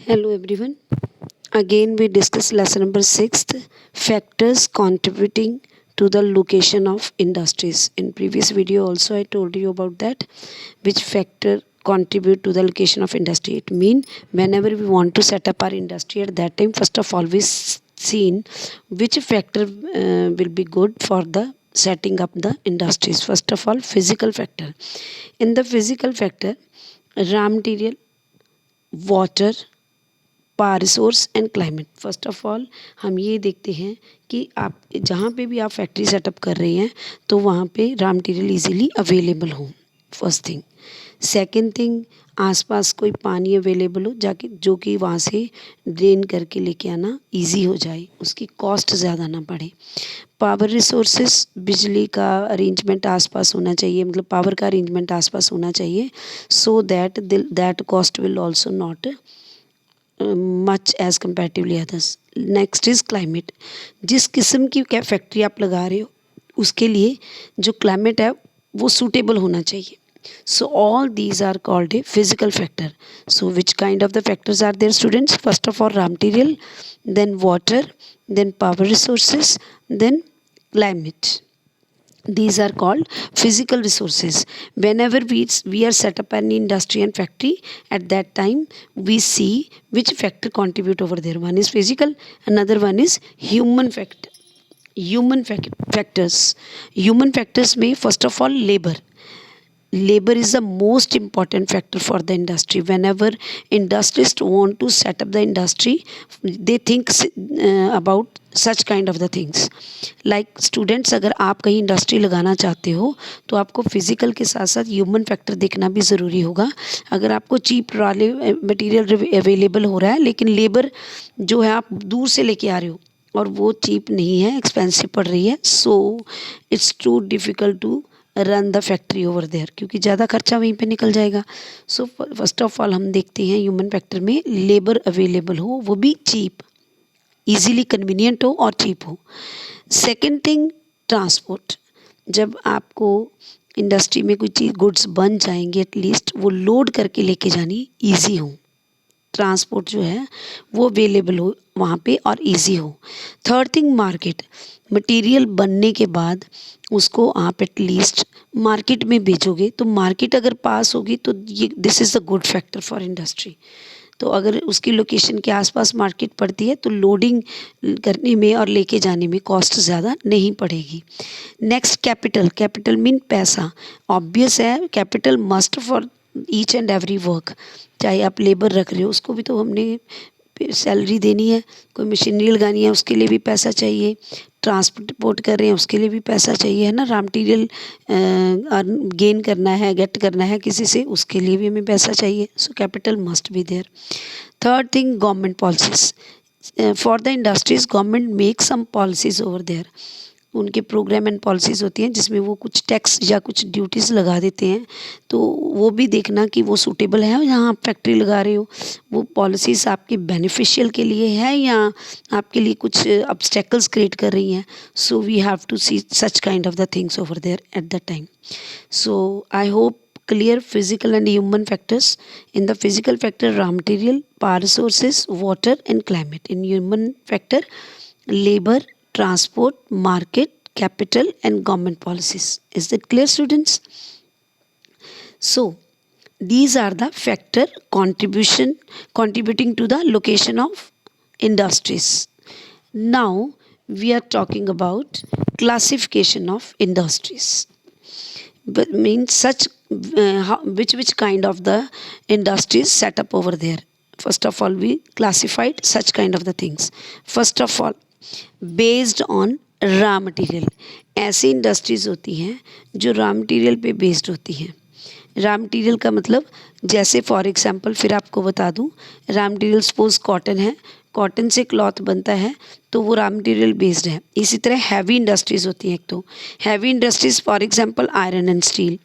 Hello everyone. Again we discuss lesson number 6, factors contributing to the location of industries. In previous video also I told you about that, which factor contribute to the location of industry. It means whenever we want to set up our industry, at that time first of all we seen which factor will be good for the setting up the industries. First of all, physical factor. In the physical factor, raw material, water, power resource and climate. First of all हम ये देखते हैं कि आप जहाँ पे भी आप फैक्ट्री सेटअप कर रहे हैं तो वहाँ पे रॉ मटेरियल इजीली अवेलेबल हो. First thing. सेकंड थिंग, आसपास कोई पानी अवेलेबल हो जाके जो कि वहाँ से ड्रेन करके लेके आना इजी हो जाए, उसकी कॉस्ट ज़्यादा ना पड़े. पावर रिसोर्सेस, बिजली का अरेंजमेंट आसपास होना चाहिए, मतलब पावर का अरेंजमेंट आसपास होना चाहिए, so that cost will also not much as comparatively others. Next is climate. जिस किस्म की क्या फैक्ट्री आप लगा रहे हो उसके लिए जो क्लाइमेट है वो सूटेबल होना चाहिए. So all these are called a physical factor. So which kind of the factors are there, students? First of all, raw material, then water, then power resources, then climate. These are called physical resources. Whenever we are set up an industry and factory, at that time we see which factor contribute over there. One is physical, another one is human factor. Factors. Human factors may first of all labor. Labor is the most important factor for the industry. Whenever industrialists want to set up the industry, they think about such kind of the things. Like students, अगर आप कहीं industry लगाना चाहते हो तो आपको physical के साथ साथ ह्यूमन फैक्टर देखना भी ज़रूरी होगा. अगर आपको चीप मटेरियल अवेलेबल हो रहा है लेकिन लेबर जो है आप दूर से लेके आ रहे हो और वो चीप नहीं है, एक्सपेंसिव पड़ रही है, so it's too difficult to run the factory over there, क्योंकि ज़्यादा खर्चा वहीं पे निकल जाएगा. सो फर्स्ट ऑफ ऑल हम देखते हैं ह्यूमन फैक्टर में लेबर अवेलेबल हो, वो भी चीप, इजीली कन्वीनियंट हो और चीप हो. Second thing, transport. जब आपको इंडस्ट्री में कोई चीज़ गुड्स बन जाएंगे, एटलीस्ट वो लोड करके लेके जानी ईजी हो, ट्रांसपोर्ट जो है वो अवेलेबल हो वहाँ पे और इजी हो. Third thing, market. मटेरियल बनने के बाद उसको आप एटलीस्ट मार्केट में बेचोगे, तो मार्केट अगर पास होगी तो ये this is the good factor for industry. तो अगर उसकी लोकेशन के आसपास मार्केट पड़ती है तो लोडिंग करने में और लेके जाने में कॉस्ट ज़्यादा नहीं पड़ेगी. Next, capital. कैपिटल मीन पैसा. ऑब्वियस है, capital must for each and every work. चाहे आप लेबर रख रहे हो उसको भी तो हमने सैलरी देनी है, कोई मशीनरी लगानी है उसके लिए भी पैसा चाहिए, ट्रांसपोर्ट कर रहे हैं उसके लिए भी पैसा चाहिए, है ना. रॉ मटीरियल गेन करना है, गेट करना है किसी से, उसके लिए भी हमें पैसा चाहिए. So capital must be there. Third thing, government policies. For the industries government make some policies over there. उनके प्रोग्राम एंड पॉलिसीज़ होती हैं जिसमें वो कुछ टैक्स या कुछ ड्यूटीज़ लगा देते हैं, तो वो भी देखना कि वो सूटेबल है जहाँ आप फैक्ट्री लगा रहे हो. वो पॉलिसीज़ आपके बेनिफिशियल के लिए है या आपके लिए कुछ ऑब्स्टेकल्स क्रिएट कर रही हैं. So we have to see such kind of the things over there at the time. So I hope clear physical and human factors. In the physical factor, raw material, power resources, water and climate. In human factor, labor, transport, market, capital and government policies. Is that clear, students? So these are the factor contributing to the location of industries. Now we are talking about classification of industries. But means such which kind of the industries set up over there. First of all, we classified such kind of the things. First of all, based on raw material. ऐसी industries होती हैं जो raw material पे based होती हैं. Raw material का मतलब जैसे फॉर एग्जांपल फिर आपको बता दूं, रॉ मटेरियल सपोज कॉटन है, कॉटन से क्लॉथ बनता है तो वो रॉ मटेरियल बेस्ड है. इसी तरह हैवी इंडस्ट्रीज़ होती हैं. एक तो heavy industries for example iron and steel.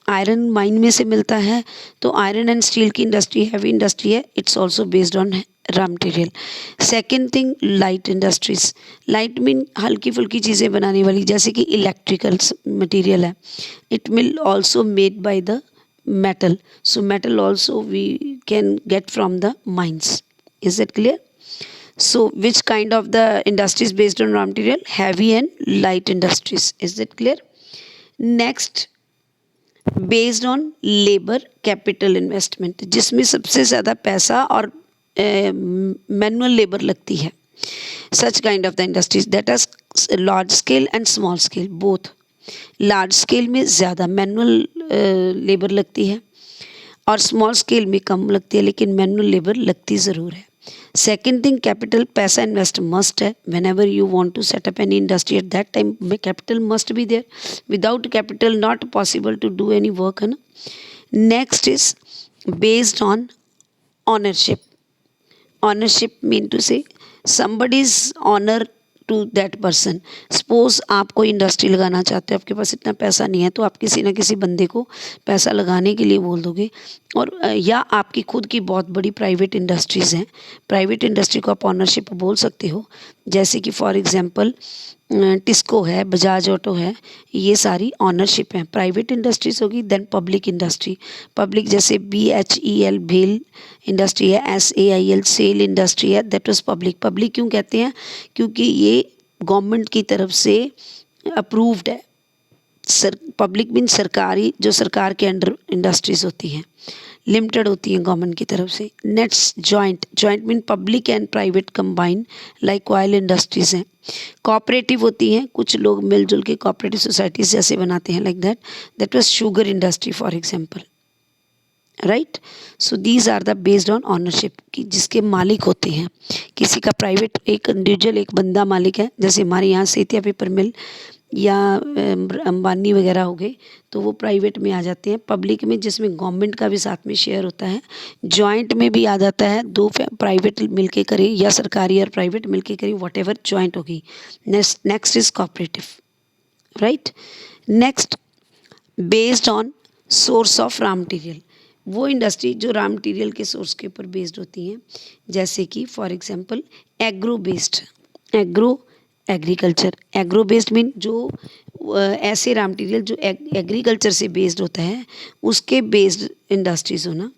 Iron mine में से मिलता है तो आयरन एंड स्टील की इंडस्ट्री हैवी इंडस्ट्री है. It's also based on raw material. Second thing, light industries. Light mean हल्की फुल्की चीज़ें बनाने वाली, जैसे कि इलेक्ट्रिकल मटेरियल है. It will also made by the metal. So metal also we can get from the mines. Is that clear? So which kind of the industry is based on raw material? Heavy and light industries. Is that clear? Next, based on labour capital investment, जिसमें सबसे ज़्यादा पैसा और manual labour लगती है. Such kind of the industries that are large scale and small scale both. Large scale में ज़्यादा manual labour लगती है और स्मॉल स्केल में कम लगती है, लेकिन मैनुअल लेबर लगती ज़रूर है. सेकेंड थिंग, कैपिटल, पैसा इन्वेस्ट मस्ट है. Whenever you want to set up any industry at that time capital must be there. Without capital not possible to do any work, है ना. Next is based on ownership. Ownership mean to say somebody is honor to that person. Suppose आप कोई industry लगाना चाहते हो, आपके पास इतना पैसा नहीं है, तो आप किसी ना किसी बंदे को पैसा लगाने के लिए बोल दोगे. और या आपकी खुद की बहुत बड़ी प्राइवेट इंडस्ट्रीज़ हैं, प्राइवेट इंडस्ट्री को आप ऑनरशिप बोल सकते हो. जैसे कि फॉर एग्जांपल टिस्को है, बजाज ऑटो है, ये सारी ऑनरशिप हैं. प्राइवेट इंडस्ट्रीज होगी. देन पब्लिक इंडस्ट्री, पब्लिक जैसे BHEL भेल इंडस्ट्री है, SAIL सेल इंडस्ट्री है, दैट वाज पब्लिक. पब्लिक क्यों कहते हैं? क्योंकि ये गवर्नमेंट की तरफ से अप्रूव्ड है. पब्लिक मीन सरकारी, जो सरकार के अंडर इंडस्ट्रीज होती हैं, लिमिटेड होती हैं गवर्नमेंट की तरफ से. Next joint, joint mean public and private combine, like oil industries हैं. कोऑपरेटिव होती हैं, कुछ लोग मिलजुल के कोऑपरेटिव सोसाइटीज जैसे बनाते हैं, like that. That was sugar industry for example, right. So these are the based on ownership, कि जिसके मालिक होते हैं. किसी का प्राइवेट, एक इंडिविजुअल, एक बंदा मालिक है. जैसे हमारे यहाँ सेतिया पेपर मिल या अंबानी वगैरह हो गए, तो वो प्राइवेट में आ जाते हैं. पब्लिक में, जिसमें गवर्नमेंट का भी साथ में शेयर होता है. जॉइंट में भी आ जाता है, दो प्राइवेट मिलके करें या सरकारी और प्राइवेट मिलके करें, वॉट एवर जॉइंट होगी. Next is cooperative, right. Next, based on source of raw material, वो इंडस्ट्री जो रॉ मटेरियल के सोर्स के ऊपर बेस्ड होती हैं. जैसे कि for example agro based, agriculture. Agro based mean जो ऐसे रॉ मटेरियल जो एग्रीकल्चर से बेस्ड होता है, उसके बेस्ड इंडस्ट्रीज होना.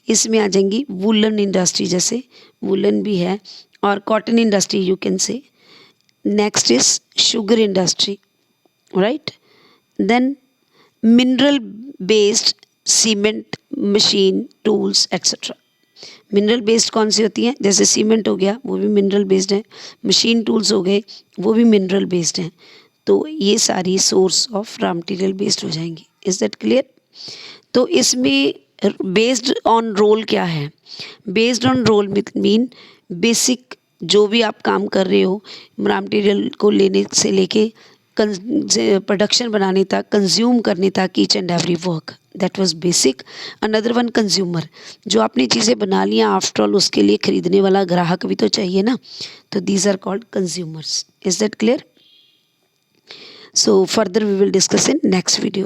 इसमें आ जाएंगी वुलन इंडस्ट्री, जैसे वुलन भी है, और cotton industry you can say. Next is sugar industry, right. Then mineral based, cement, machine, tools etcetera. Mineral based कौन सी होती हैं? जैसे सीमेंट हो गया, वो भी मिनरल बेस्ड है. मशीन टूल्स हो गए, वो भी मिनरल बेस्ड हैं. तो ये सारी source of raw material based हो जाएंगी. Is that clear? तो इसमें बेस्ड ऑन रोल क्या है? Based on roll mean basic, जो भी आप काम कर रहे हो, रॉ मटेरियल को लेने से लेके प्रोडक्शन बनाने तक, कंज्यूम करने तक, each and every work, that was basic. Another one consumer, जो आपने चीज़ें बना लिया, आफ्टर ऑल उसके लिए खरीदने वाला ग्राहक भी तो चाहिए ना. तो these are called consumers. Is that clear? So further we will discuss in next video.